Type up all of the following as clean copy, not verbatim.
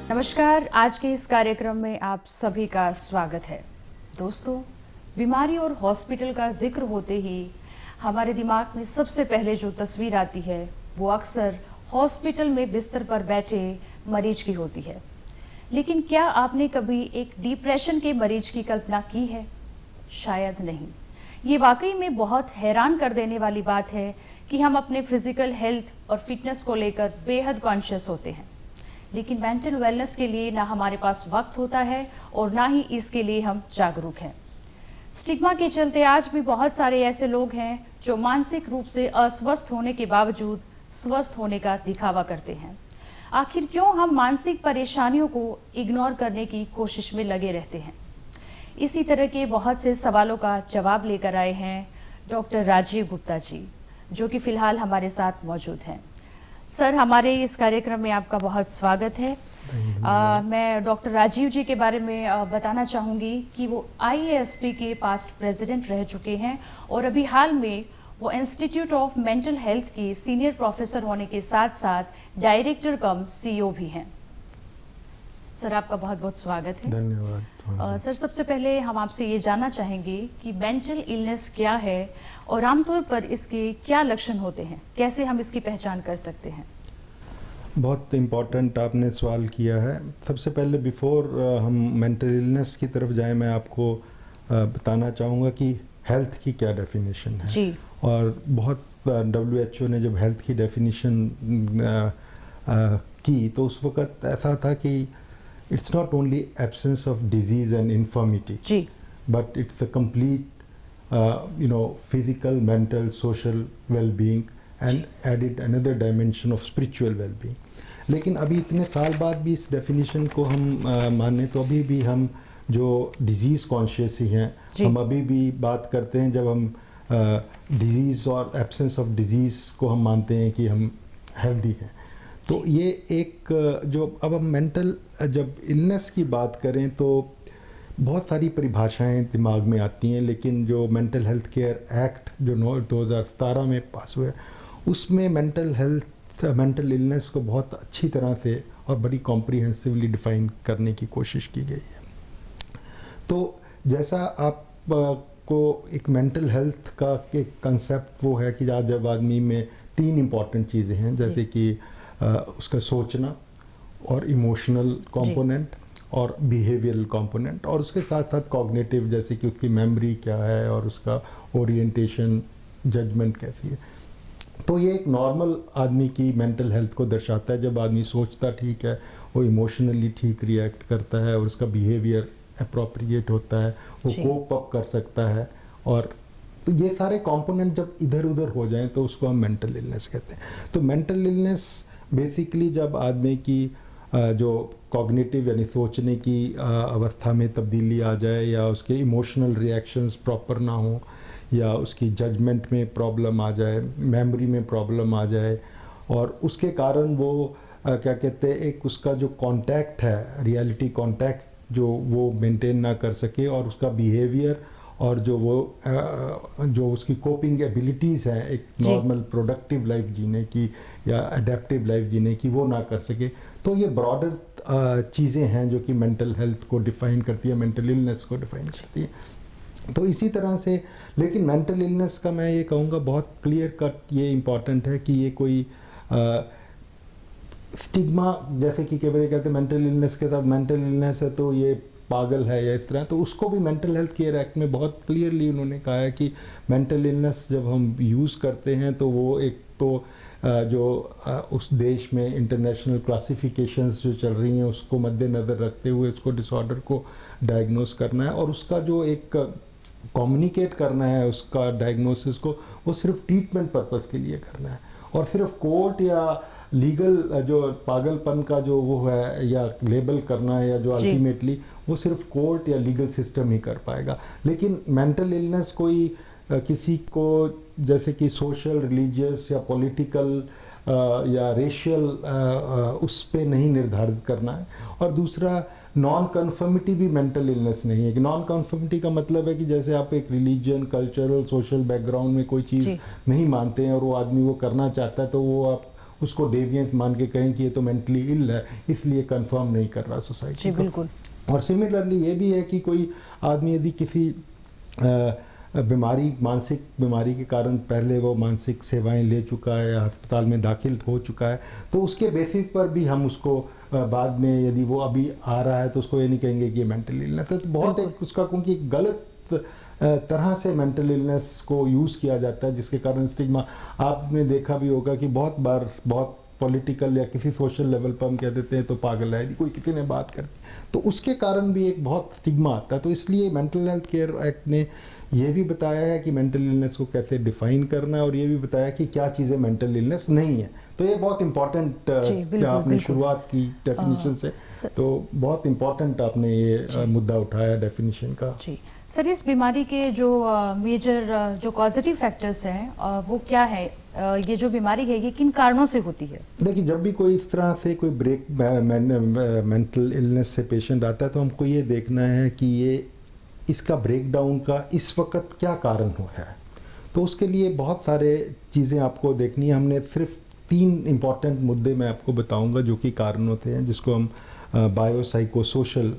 नमस्कार। आज के इस कार्यक्रम में आप सभी का स्वागत है। दोस्तों, बीमारी और हॉस्पिटल का जिक्र होते ही हमारे दिमाग में सबसे पहले जो तस्वीर आती है वो अक्सर हॉस्पिटल में बिस्तर पर बैठे मरीज की होती है। लेकिन क्या आपने कभी एक डिप्रेशन के मरीज की कल्पना की है? शायद नहीं। ये वाकई में बहुत हैरान कर देने वाली बात है कि हम अपने फिजिकल हेल्थ और फिटनेस को लेकर बेहद कॉन्शियस होते हैं, लेकिन मेंटल वेलनेस के लिए ना हमारे पास वक्त होता है और ना ही इसके लिए हम जागरूक हैं। स्टिग्मा के चलते आज भी बहुत सारे ऐसे लोग हैं जो मानसिक रूप से अस्वस्थ होने के बावजूद स्वस्थ होने का दिखावा करते हैं। आखिर क्यों हम मानसिक परेशानियों को इग्नोर करने की कोशिश में लगे रहते हैं? इसी तरह के बहुत से सवालों का जवाब लेकर आए हैं डॉक्टर राजीव गुप्ता जी, जो कि फिलहाल हमारे साथ मौजूद हैं। सर, हमारे इस कार्यक्रम में आपका बहुत स्वागत है। मैं डॉक्टर राजीव जी के बारे में बताना चाहूँगी कि वो IASP के पास्ट प्रेसिडेंट रह चुके हैं और अभी हाल में वो इंस्टीट्यूट ऑफ मेंटल हेल्थ की सीनियर प्रोफेसर होने के साथ साथ डायरेक्टर कम CEO भी हैं। सर, आपका बहुत बहुत स्वागत है। धन्यवाद। सर, सबसे पहले हम आपसे ये जानना चाहेंगे कि मेंटल इलनेस क्या है और आमतौर पर इसके क्या लक्षण होते हैं, कैसे हम इसकी पहचान कर सकते हैं? बहुत इम्पोर्टेंट आपने सवाल किया है। सबसे पहले बिफोर हम मेंटल इलनेस की तरफ जाएं, मैं आपको बताना चाहूँगा कि हेल्थ की क्या डेफिनेशन है जी। और बहुत WHO ने जब हेल्थ की डेफिनेशन की तो उस वक़्त ऐसा था कि it's not only absence of disease and infirmity जी। But it's a complete physical, mental, social well-being and added another dimension of spiritual well-being. लेकिन अभी इतने साल बाद भी इस डेफिनेशन को हम माने तो अभी भी हम जो डिजीज़ कॉन्शियस ही हैं, हम अभी भी बात करते हैं जब हम डिजीज़ और एब्सेंस ऑफ डिजीज़ को हम मानते हैं कि हम हेल्दी हैं। तो ये एक जो अब हम मेंटल जब इलनेस की बात करें तो बहुत सारी परिभाषाएं दिमाग में आती हैं, लेकिन जो मेंटल हेल्थ केयर एक्ट जो 2017 में पास हुआ है उसमें मेंटल इलनेस को बहुत अच्छी तरह से और बड़ी कॉम्प्रिहेंसिवली डिफ़ाइन करने की कोशिश की गई है। तो जैसा आप को एक मेंटल हेल्थ का एक कंसेप्ट वो है कि आज जब आदमी में 3 इम्पॉर्टेंट चीज़ें हैं, जैसे कि उसका सोचना और इमोशनल कंपोनेंट और बिहेवियरल कंपोनेंट और उसके साथ साथ कॉग्निटिव, जैसे कि उसकी मेमोरी क्या है और उसका ओरिएंटेशन, जजमेंट कैसी है। तो ये एक नॉर्मल आदमी की मेंटल हेल्थ को दर्शाता है। जब आदमी सोचता ठीक है, वो इमोशनली ठीक रिएक्ट करता है और उसका बिहेवियर अप्रोप्रिएट होता है, वो कोप अप कर सकता है। और तो ये सारे कंपोनेंट जब इधर उधर हो जाएं तो उसको हम मेंटल इलनेस कहते हैं। तो मेंटल इलनेस बेसिकली जब आदमी की जो कॉग्निटिव यानी सोचने की अवस्था में तब्दीली आ जाए, या उसके इमोशनल रिएक्शंस प्रॉपर ना हो, या उसकी जजमेंट में प्रॉब्लम आ जाए, मेमोरी में प्रॉब्लम आ जाए, और उसके कारण वो क्या कहते हैं, एक उसका जो कांटेक्ट है, रियलिटी कांटेक्ट जो वो मेंटेन ना कर सके, और उसका बिहेवियर और जो उसकी कोपिंग एबिलिटीज़ हैं एक नॉर्मल प्रोडक्टिव लाइफ जीने की या अडेप्टिव लाइफ जीने की, वो ना कर सके। तो ये ब्रॉडर चीज़ें हैं जो कि मेंटल हेल्थ को डिफ़ाइन करती है, मेंटल इलनेस को डिफ़ाइन करती है। तो इसी तरह से, लेकिन मेंटल इलनेस का मैं ये कहूँगा बहुत क्लियर कट ये इम्पॉर्टेंट है कि ये कोई स्टिग्मा, जैसे कि कई बार कहते हैं मेंटल इलनेस के साथ मेंटल इलनेस है तो ये पागल है या इस तरह, तो उसको भी मेंटल हेल्थ केयर एक्ट में बहुत क्लियरली उन्होंने कहा है कि मेंटल इलनेस जब हम यूज़ करते हैं तो वो एक तो जो उस देश में इंटरनेशनल क्लासिफिकेशंस जो चल रही हैं उसको मद्देनज़र रखते हुए उसको डिसऑर्डर को डायग्नोस करना है, और उसका जो एक कम्युनिकेट करना है उसका डायग्नोसिस को, वो सिर्फ ट्रीटमेंट पर्पस के लिए करना है, और सिर्फ कोर्ट या लीगल जो पागलपन का जो वो है या लेबल करना है, या जो अल्टीमेटली वो सिर्फ कोर्ट या लीगल सिस्टम ही कर पाएगा। लेकिन मेंटल इलनेस कोई किसी को जैसे कि सोशल, रिलीजियस या पॉलिटिकल या रेशियल उस पे नहीं निर्धारित करना है। और दूसरा, नॉन कन्फर्मिटी भी मेंटल इलनेस नहीं है। कि नॉन कन्फर्मिटी का मतलब है कि जैसे आप एक रिलीजन, कल्चरल, सोशल बैकग्राउंड में कोई चीज़ नहीं मानते हैं और वो आदमी वो करना चाहता है, तो वो आप उसको डेविएंस मान के कहें कि ये तो मेंटली इल है, इसलिए कंफर्म नहीं कर रहा सोसाइटी जी को। बिल्कुल। और सिमिलरली ये भी है कि कोई आदमी यदि किसी बीमारी, मानसिक बीमारी के कारण पहले वो मानसिक सेवाएं ले चुका है या अस्पताल में दाखिल हो चुका है, तो उसके बेसिस पर भी हम उसको बाद में यदि वो अभी आ रहा है तो उसको ये नहीं कहेंगे कि ये मेंटल इलनेस है। तो बहुत एक उसका क्योंकि गलत तरह से मेंटल इलनेस को यूज़ किया जाता है, जिसके कारण स्टिग्मा आपने देखा भी होगा कि बहुत बार बहुत पॉलिटिकल या किसी सोशल लेवल पर हम कह देते हैं तो पागल है, यदि कोई किसी ने बात कर दी तो उसके कारण भी एक बहुत स्टिग्मा आता है। तो इसलिए मेंटल हेल्थ केयर एक्ट ने ये भी बताया है कि मेंटल इलनेस को कैसे डिफाइन करना है, और ये भी बताया कि क्या चीज़ें मेंटल इलनेस नहीं है। तो ये बहुत इंपॉर्टेंट आपने शुरुआत की डेफिनेशन से, तो बहुत इंपॉर्टेंट आपने ये मुद्दा उठाया डेफिनेशन का। जी सर, इस बीमारी के जो मेजर जो कॉजेटिव फैक्टर्स हैं वो क्या है? ये जो बीमारी है ये किन कारणों से होती है? देखिए, जब भी कोई इस तरह से कोई मेंटल इलनेस से पेशेंट आता है तो हमको ये देखना है कि ये इसका ब्रेकडाउन का इस वक्त क्या कारण हुआ है। तो उसके लिए बहुत सारे चीज़ें आपको देखनी है। हमने सिर्फ 3 इम्पॉर्टेंट मुद्दे मैं आपको बताऊंगा जो कि कारण होते हैं, जिसको हम बायोसाइकोसोशल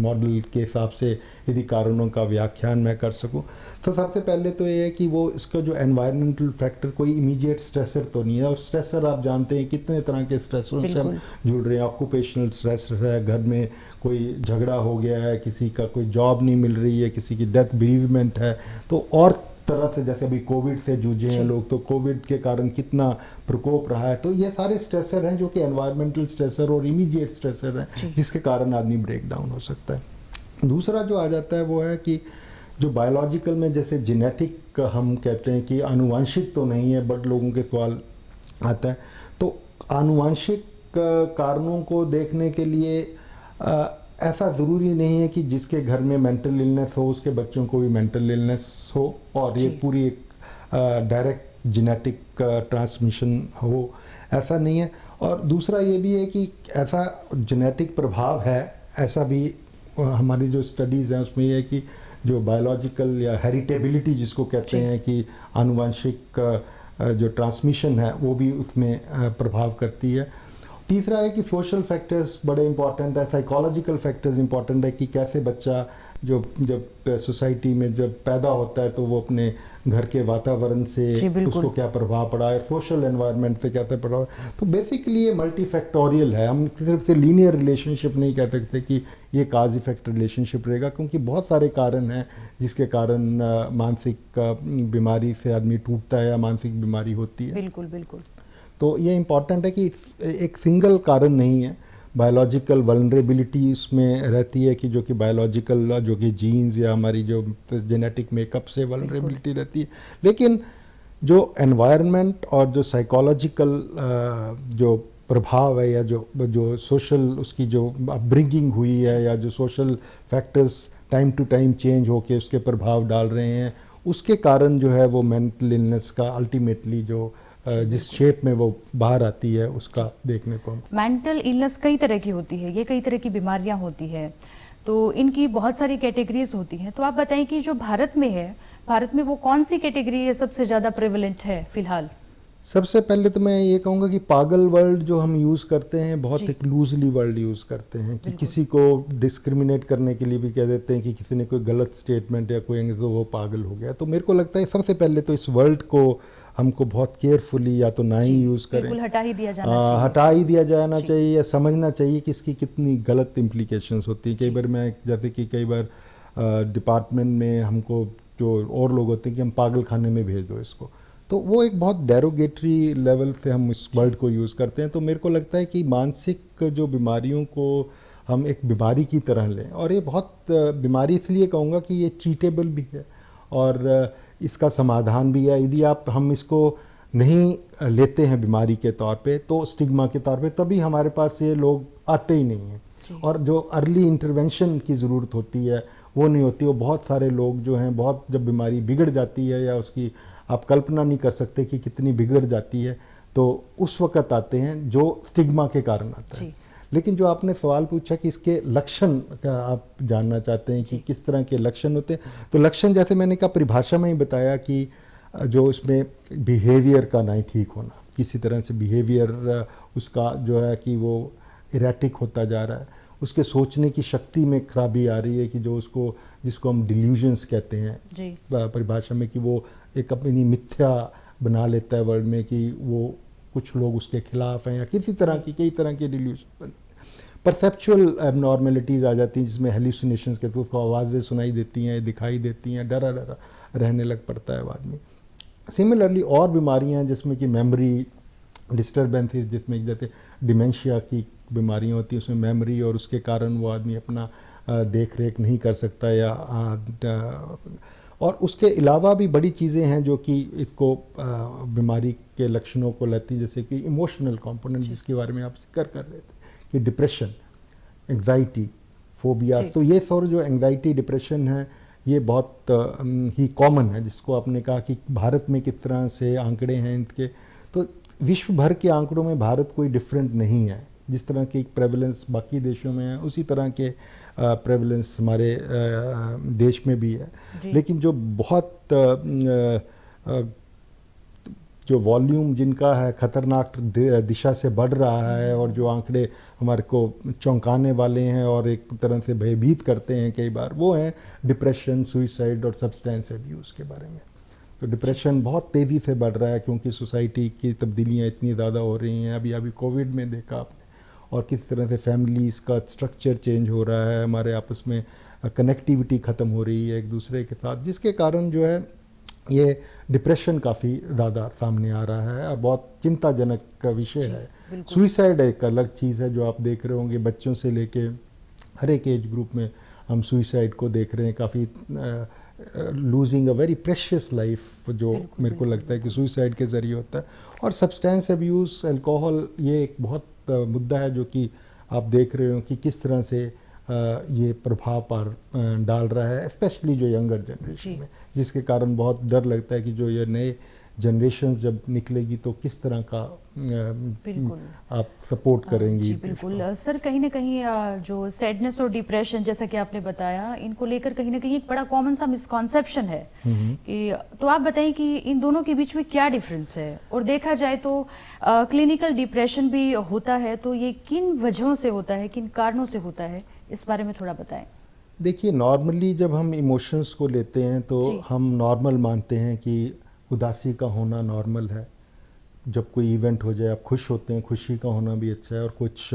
मॉडल के हिसाब से यदि कारणों का व्याख्यान मैं कर सकूं। तो सबसे पहले तो ये है कि वो इसका जो एनवायरमेंटल फैक्टर कोई इमीडिएट स्ट्रेसर तो नहीं है। और स्ट्रेसर आप जानते हैं कितने तरह के स्ट्रेसरों से हम जुड़ रहे हैं। ऑक्यूपेशनल स्ट्रेस है, घर में कोई झगड़ा हो गया है, किसी का कोई जॉब नहीं मिल रही है, किसी की डेथ बेरीवमेंट है, तो और तरह से जैसे अभी कोविड से जूझे हैं लोग, तो कोविड के कारण कितना प्रकोप रहा है। तो ये सारे स्ट्रेसर हैं जो कि एनवायरमेंटल स्ट्रेसर और इमीडिएट स्ट्रेसर हैं, जिसके कारण आदमी ब्रेक डाउन हो सकता है। दूसरा जो आ जाता है वो है कि जो बायोलॉजिकल में जैसे जेनेटिक हम कहते हैं कि आनुवंशिक तो नहीं है, बट लोगों के सवाल आता है। तो आनुवंशिक कारणों को देखने के लिए ऐसा ज़रूरी नहीं है कि जिसके घर में मेंटल इलनेस हो उसके बच्चों को भी मेंटल इलनेस हो, और ये पूरी एक डायरेक्ट जेनेटिक ट्रांसमिशन हो, ऐसा नहीं है। और दूसरा ये भी है कि ऐसा जेनेटिक प्रभाव है, ऐसा भी हमारी जो स्टडीज़ हैं उसमें ये है कि जो बायोलॉजिकल या हेरिटेबिलिटी जिसको कहते हैं कि आनुवंशिक जो ट्रांसमिशन है वो भी उसमें प्रभाव करती है। तीसरा है कि सोशल फैक्टर्स बड़े इंपॉर्टेंट है, साइकोलॉजिकल फैक्टर्स इंपॉर्टेंट है कि कैसे बच्चा जब सोसाइटी में जब पैदा होता है तो वो अपने घर के वातावरण से उसको क्या प्रभाव पड़ा है, सोशल एनवायरनमेंट से कैसे पड़ा है। तो बेसिकली ये मल्टीफैक्टोरियल है। हम सिर्फ से लीनियर रिलेशनशिप नहीं कह सकते कि ये काज इफेक्ट रिलेशनशिप रहेगा, क्योंकि बहुत सारे कारण हैं जिसके कारण मानसिक बीमारी से आदमी टूटता है या मानसिक बीमारी होती है। बिल्कुल बिल्कुल। तो ये इम्पॉर्टेंट है कि एक सिंगल कारण नहीं है। बायोलॉजिकल वल्नरेबिलिटी इसमें रहती है कि जो कि बायोलॉजिकल जो कि जीन्स या हमारी जो जेनेटिक मेकअप से वल्नरेबिलिटी रहती है, लेकिन जो एनवायरनमेंट और जो साइकोलॉजिकल जो प्रभाव है या जो सोशल उसकी जो अपब्रिंगिंग हुई है या जो social factors time to time change होके उसके प्रभाव डाल रहे हैं, उसके कारण जो है वो मेंटल इलनेस का अल्टीमेटली जो जिस शेप में वो बाहर आती है उसका देखने को। मेंटल इलनेस कई तरह की होती है, ये कई तरह की बीमारियां होती है, तो इनकी बहुत सारी कैटेगरीज होती हैं। तो आप बताएं कि जो भारत में है, भारत में वो कौन सी कैटेगरी है सबसे ज़्यादा प्रेवलेंट है फिलहाल? सबसे पहले तो मैं ये कहूँगा कि पागल वर्ड जो हम यूज़ करते हैं बहुत एक लूजली वर्ड यूज़ करते हैं कि किसी को डिस्क्रिमिनेट करने के लिए भी कह देते हैं कि किसी ने कोई गलत स्टेटमेंट या कोई तो वो पागल हो गया। तो मेरे को लगता है सबसे पहले तो इस वर्ड को हमको बहुत केयरफुली या तो ना ही यूज़ करें, हटा ही दिया जाना चाहिए, हटा ही दिया जाना चाहिए या समझना चाहिए कि इसकी कितनी गलत इम्प्लीकेशंस होती हैं। कई बार मैं जैसे कि कई बार डिपार्टमेंट में हमको जो और लोग होते हैं कि हम पागल खाने में भेज दो इसको, तो वो एक बहुत डेरोगेटरी लेवल पे हम इस वर्ड को यूज़ करते हैं। तो मेरे को लगता है कि मानसिक जो बीमारियों को हम एक बीमारी की तरह लें, और ये बहुत बीमारी इसलिए कहूँगा कि ये ट्रीटेबल भी है और इसका समाधान भी है। यदि हम इसको नहीं लेते हैं बीमारी के तौर पे तो स्टिग्मा के तौर पे, तभी हमारे पास ये लोग आते ही नहीं हैं। और जो अर्ली इंटरवेंशन की ज़रूरत होती है वो नहीं होती। वो बहुत सारे लोग जो हैं बहुत जब बीमारी बिगड़ जाती है या उसकी आप कल्पना नहीं कर सकते कि कितनी बिगड़ जाती है, तो उस वक़्त आते हैं जो स्टिग्मा के कारण आता है। लेकिन जो आपने सवाल पूछा कि इसके लक्षण का आप जानना चाहते हैं कि किस तरह के लक्षण होते हैं, तो लक्षण जैसे मैंने कहा परिभाषा में ही बताया कि जो इसमें बिहेवियर का नहीं ठीक होना, किसी तरह से बिहेवियर उसका जो है कि वो इरेटिक होता जा रहा है, उसके सोचने की शक्ति में खराबी आ रही है कि जो उसको जिसको हम डिल्यूजन्स कहते हैं जी। परिभाषा में, कि वो एक अपनी मिथ्या बना लेता है वर्ल्ड में कि वो कुछ लोग उसके खिलाफ हैं या किसी तरह की कई तरह के डिल्यूजन। परसेप्चुअल एबनॉर्मेलिटीज़ आ जाती हैं जिसमें हेल्यूसिनेशंस कहते हैं, उसको आवाज़ें सुनाई देती हैं, दिखाई देती हैं, डरा डरा रहने लग पड़ता है वो आदमी। सिमिलरली और बीमारियां जिसमें कि मेमोरी डिस्टर्बेंसेस, जिसमें जैसे डिमेंशिया की बीमारियां होती हैं, उसमें मेमोरी और उसके कारण वो आदमी अपना देख रेख नहीं कर सकता, या और उसके अलावा भी बड़ी चीज़ें हैं जो कि इसको बीमारी के लक्षणों को लाती हैं, जैसे कि इमोशनल कंपोनेंट जिसके बारे में आप जिक्र कर रहे थे कि डिप्रेशन, एंग्जाइटी, फोबिया। तो ये सारे जो एंग्जाइटी डिप्रेशन है ये बहुत ही कॉमन है, जिसको आपने कहा कि भारत में किस तरह से आंकड़े हैं इनके, तो विश्व भर के आंकड़ों में भारत कोई डिफरेंट नहीं है। जिस तरह की प्रेवलेंस बाकी देशों में है उसी तरह के प्रेवलेंस हमारे देश में भी है। लेकिन जो बहुत जो वॉल्यूम जिनका है खतरनाक दिशा से बढ़ रहा है, और जो आंकड़े हमारे को चौंकाने वाले हैं और एक तरह से भयभीत करते हैं कई बार, वो हैं डिप्रेशन, सुइसाइड और सब्सटेंस अब्यूज़ के बारे में। तो डिप्रेशन बहुत तेज़ी से बढ़ रहा है क्योंकि सोसाइटी की तब्दीलियाँ इतनी ज़्यादा हो रही हैं। अभी कोविड में देखा आपने, और किस तरह से फैमिलीज़ का स्ट्रक्चर चेंज हो रहा है, हमारे आपस में कनेक्टिविटी ख़त्म हो रही है एक दूसरे के साथ, जिसके कारण जो है ये डिप्रेशन काफ़ी ज़्यादा सामने आ रहा है और बहुत चिंताजनक का विषय है। सुइसाइड एक अलग चीज़ है जो आप देख रहे होंगे, बच्चों से लेके हर एक एज ग्रुप में हम सुइसाइड को देख रहे हैं, काफ़ी losing a very precious life, जो मेरे को लगता है कि सुइसाइड के ज़रिए होता है। और सब्सटेंस अब्यूज़, अल्कोहल, ये एक बहुत मुद्दा है जो कि आप देख रहे हो कि किस तरह से ये प्रभाव पर डाल रहा है, स्पेशली जो यंगर जनरेशन में, जिसके कारण बहुत डर लगता है कि जो ये नए जनरेशन जब निकलेगी तो किस तरह का आप सपोर्ट करेंगी। जी बिल्कुल सर, कहीं ना कहीं जो सैडनेस और डिप्रेशन जैसा कि आपने बताया, इनको लेकर कहीं ना कहीं एक बड़ा कॉमन सा मिसकॉन्सेप्शन है कि, तो आप बताएं कि इन दोनों के बीच में क्या डिफरेंस है, और देखा जाए तो क्लिनिकल डिप्रेशन भी होता है, तो ये किन वजहों से होता है, किन कारणों से होता है, इस बारे में थोड़ा बताएं। देखिए, नॉर्मली जब हम इमोशंस को लेते हैं तो हम नॉर्मल मानते हैं कि उदासी का होना नॉर्मल है। जब कोई इवेंट हो जाए आप खुश होते हैं, खुशी का होना भी अच्छा है, और कुछ